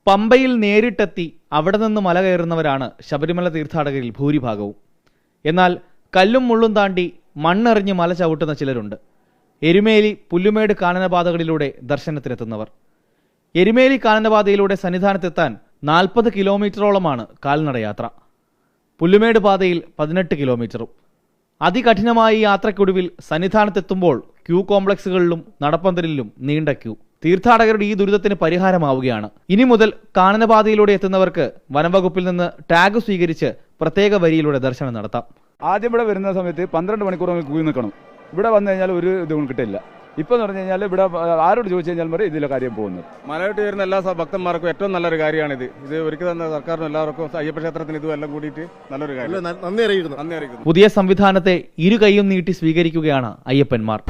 പമ്പയിൽ നേരിട്ടെത്തി അവിടെ നിന്ന് മല കയറുന്നവരാണ് ശബരിമല തീർത്ഥാടകരിൽ ഭൂരിഭാഗവും. എന്നാൽ കല്ലും മുള്ളും താണ്ടി മണ്ണെറിഞ്ഞ് മല ചവിട്ടുന്ന ചിലരുണ്ട്. എരുമേലി പുല്ലുമേട് കാനനപാതകളിലൂടെ ദർശനത്തിനെത്തുന്നവർ. എരുമേലി കാനനപാതയിലൂടെ സന്നിധാനത്തെത്താൻ 40 കിലോമീറ്ററോളമാണ് കാൽനടയാത്ര. പുല്ലുമേട് പാതയിൽ 18 കിലോമീറ്ററും. അതികഠിനമായ ഈ യാത്രയ്ക്കൊടുവിൽ സന്നിധാനത്തെത്തുമ്പോൾ ക്യൂ കോംപ്ലക്സുകളിലും നടപ്പന്തലിലും നീണ്ട ക്യൂ. തീർത്ഥാടകരുടെ ഈ ദുരിതത്തിന് പരിഹാരമാവുകയാണ്. ഇനി മുതൽ കാനനപാതയിലൂടെ എത്തുന്നവർക്ക് വനംവകുപ്പിൽ നിന്ന് ടാഗ് സ്വീകരിച്ച് പ്രത്യേക വരിയിലൂടെ ദർശനം നടത്താം. ആദ്യം ഇവിടെ വരുന്ന സമയത്ത് 12 മണിക്കൂർ ക്യൂ നിൽക്കണം. ഇവിടെ വന്നു കഴിഞ്ഞാൽ ഒരു ഇതും കിട്ടില്ല. ഇപ്പം എന്ന് പറഞ്ഞു കഴിഞ്ഞാൽ ഇവിടെ ആരോട് ചോദിച്ചു കഴിഞ്ഞാൽ മതി ഇതിലെ കാര്യം പോകുന്നത്. മലയോട്ട് വരുന്ന എല്ലാ ഭക്തന്മാർക്കും ഏറ്റവും നല്ലൊരു കാര്യമാണിത്. ഇത് ഒരിക്കൽ തന്നെ സർക്കാരിനും എല്ലാവർക്കും അയ്യപ്പ ക്ഷേത്രത്തിന് ഇതും എല്ലാം കൂടിയിട്ട് നല്ലൊരു കാര്യം. നന്ദി അറിയിക്കുന്നു. പുതിയ സംവിധാനത്തെ ഇരു കൈയും നീട്ടി സ്വീകരിക്കുകയാണ് അയ്യപ്പന്മാർ.